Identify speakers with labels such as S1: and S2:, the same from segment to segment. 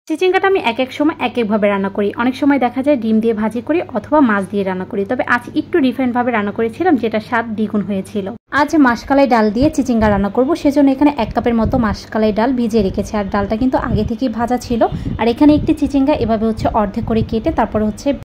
S1: চিচিঙ্গাটা আমি এক এক সময় এক একভাবে রান্না করি। অনেক সময় দেখা যায় ডিম দিয়ে ভাজি করি অথবা মাছ দিয়ে রান্না করি। তবে আজ একটু ডিফারেন্টভাবে রান্না করেছিলাম, যেটা স্বাদ দ্বিগুণ হয়েছিল। আজ মাসকালাই ডাল দিয়ে চিচিঙ্গা রান্না করব। সেজন্য এখানে 1 কাপের মতো মাসকালাই ডাল ভিজিয়ে রেখেছি। আর ডালটা কিন্তু আগে থেকেই ভাজা ছিল। আর এখানে একটি চিচিঙ্গা এভাবে অর্ধেক করে কেটে তারপর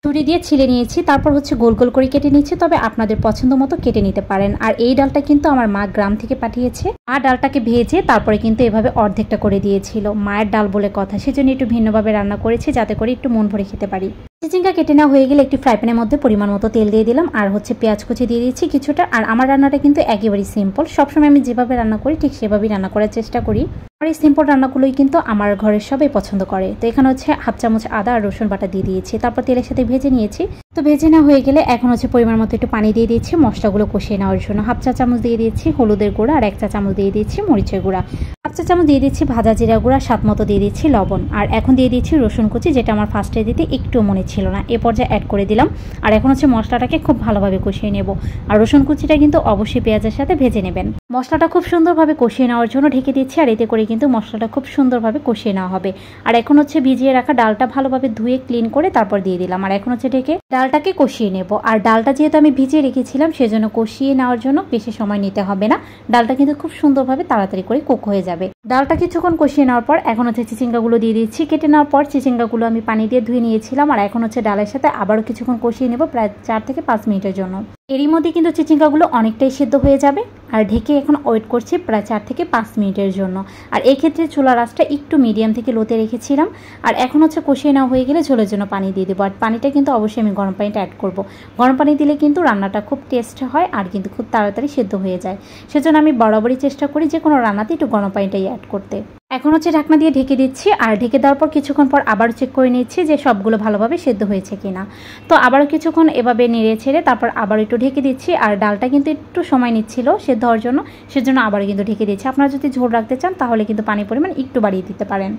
S1: ছুরি দিয়ে ছিলে নিয়েছি। তারপর গোল গোল করে কেটে নিচ্ছি। তবে আপনাদের পছন্দ মতো কেটে নিতে পারেন। আর এই ডালটা কিন্তু আমার মা গ্রাম থেকে পাঠিয়েছে। মা ডালটাকে ভেজে তারপরে কিন্তু এভাবে অর্ধেকটা করে দিয়েছিল। মায়ের ডাল বলে কথা, সেজন্য একটু ভিন্নভাবে রান্না করেছি যাতে করে একটু মন ভরে খেতে পারি। চিচিঙ্গা কেটে নেওয়া হয়ে গেলে একটি ফ্রাই প্যানের মধ্যে পরিমাণ মতো তেল দিয়ে দিলাম। আর পেঁয়াজ কুচি দিয়ে দিয়েছি কিছুটা। আর আমার রান্নাটা কিন্তু একেবারেই সিম্পল। সবসময় আমি যেভাবে রান্না করি ঠিক সেভাবেই রান্না করার চেষ্টা করি। আর এই সিম্পল রান্নাগুলোই কিন্তু আমার ঘরের সবাই পছন্দ করে। তো এখানে 1/2 চামচ আদা আর রসুন বাটা দিয়ে দিয়েছি। তারপর তেলের সাথে ভেজে নিয়েছি। তো ভেজে নেওয়া হয়ে গেলে এখন পরিমাণ মতো একটু পানি দিয়ে দিয়েছি মশলাগুলো কষিয়ে নেওয়ার জন্য। 1/2 চা চামচ দিয়ে দিয়েছি হলুদের গুঁড়া আর 1 চা চামচ দিয়ে দিয়েছি মরিচের গুঁড়া। 1/2 চা চামচ দিয়ে দিচ্ছি ভাজা জিরা গুঁড়া, স্বাদ মতো দিয়ে দিচ্ছি লবণ। আর এখন দিয়ে দিচ্ছি রসুন কুচি, যেটা আমার ফার্স্টে দিতে একটু মনে ছিল না। এ পর্যায়ে অ্যাড করে দিলাম। আর এখন মশলাটাকে খুব ভালোভাবে কষিয়ে নেব। আর রসুন কুচিটা কিন্তু অবশ্যই পেঁয়াজের সাথে ভেজে নেবেন। মশলাটা খুব সুন্দরভাবে কষিয়ে নেওয়ার জন্য ঢেকে দিচ্ছি। আর এতে করে কিন্তু মশলাটা খুব সুন্দরভাবে কষিয়ে নেওয়া হবে। আর এখন ভিজিয়ে রাখা ডালটা ভালোভাবে ধুয়ে ক্লিন করে তারপর দিয়ে দিলাম। আর এখন ঢেকে ডালটাকে কষিয়ে নেব। আর ডালটা যেহেতু আমি ভিজিয়ে রেখেছিলাম, সেজন্য কষিয়ে নেওয়ার জন্য বেশি সময় নিতে হবে না। ডালটা কিন্তু খুব সুন্দরভাবে তাড়াতাড়ি করে কুক হয়ে যাবে। ডালটা কিছুক্ষণ কষিয়ে নেওয়ার পর এখন চিচিঙ্গাগুলো দিয়ে দিচ্ছি। কেটে নেওয়ার পর চিচিঙ্গাগুলো আমি পানি দিয়ে ধুয়ে নিয়েছিলাম। আর এখন ডালের সাথে আবারও কিছুক্ষণ কষিয়ে নেব, প্রায় 4 থেকে 5 মিনিটের জন্য। এরই মধ্যে কিন্তু চিচিঙ্গাগুলো অনেকটাই সিদ্ধ হয়ে যাবে। আর ঢেকে এখন ওয়েট করছি প্রায় 4 থেকে 5 মিনিটের জন্য। আর এই ক্ষেত্রে চুলার আঁচটা একটু মিডিয়াম থেকে লোতে রেখেছিলাম। আর এখন কষিয়ে নেওয়া হয়ে গেলে ঝোলের জন্য পানি দিয়ে দেবো। আর পানিটা কিন্তু অবশ্যই আমি গরম পানিটা অ্যাড করব। গরম পানি দিলে কিন্তু রান্নাটা খুব টেস্ট হয় আর কিন্তু খুব তাড়াতাড়ি সিদ্ধ হয়ে যায়। সেজন্য আমি বরাবরই চেষ্টা করি যে কোনো রান্নাতে একটু গরম পানিটাই অ্যাড করতে। এখন ঢাকনা দিয়ে ঢেকে দিচ্ছি। আর ঢেকে দেওয়ার পর কিছুক্ষণ পর আবার চেক করে নিচ্ছি যে সবগুলো ভালোভাবে সেদ্ধ হয়েছে কিনা। তো আবারও কিছুক্ষণ এভাবে নেড়ে ছেড়ে তারপর আবার একটু ঢেকে দিচ্ছি। আর ডালটা কিন্তু একটু সময় নিচ্ছিল সেদ্ধ হওয়ার জন্য, সেজন্য আবার কিন্তু ঢেকে দিচ্ছি। আপনারা যদি ঝোল রাখতে চান তাহলে কিন্তু পানির পরিমাণ একটু বাড়িয়ে দিতে পারেন।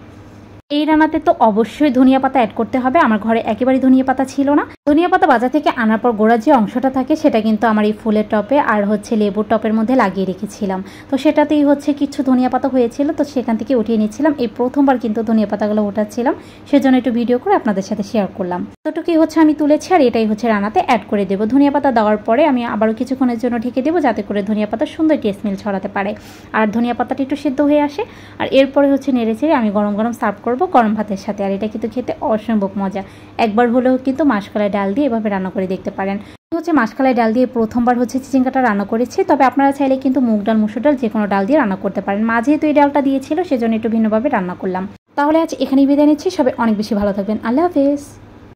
S1: এই রান্নাতে তো অবশ্যই ধনিয়া পাতা অ্যাড করতে হবে। আমার ঘরে একেবারেই ধনিয়া পাতা ছিল না। ধনিয়া পাতা বাজার থেকে আনার পর গোড়ার যে অংশটা থাকে সেটা কিন্তু আমার এই ফুলের টপে আর লেবুর টপের মধ্যে লাগিয়ে রেখেছিলাম। তো সেটাতেই কিছু ধনিয়া পাতা হয়েছিল, তো সেখান থেকে উঠিয়ে নিচ্ছিলাম। এই প্রথমবার কিন্তু ধনিয়া পাতাগুলো উঠাচ্ছিলাম, সেজন্য একটু ভিডিও করে আপনাদের সাথে শেয়ার করলাম। ততটুকুই আমি তুলেছি। আর এটাই রান্নাতে অ্যাড করে দেবো। ধনিয়া পাতা দেওয়ার পরে আমি আবারও কিছুক্ষণের জন্য ঢেকে দেবো, যাতে করে ধনিয়া পাতার সুন্দর টেস্ট স্মেল ছড়াতে পারে আর ধনিয়া পাতাটা একটু সিদ্ধ হয়ে আসে। আর এরপরে নেড়ে চেড়ে আমি গরম গরম সার্ভ করব গরম ভাতের সাথে। আর এটা কিন্তু খেতে অসম্ভব মজা। একবার হলেও কিন্তু মাসকালাই ডাল দিয়ে এভাবে রান্না করে দেখতে পারেন। মাসকালাই ডাল দিয়ে প্রথমবার চিচিঙ্গাটা রান্না করেছি। তবে আপনারা চাইলে কিন্তু মুগ ডাল, মসুর ডাল যে কোনো ডাল দিয়ে রান্না করতে পারেন। মা যেহেতু এই ডালটা দিয়েছিল সেজন্য একটু ভিন্নভাবে রান্না করলাম। তাহলে আজ এখানেই বিদায় নিচ্ছি। সবাই অনেক বেশি ভালো থাকবেন। আল্লাহ হাফেজ।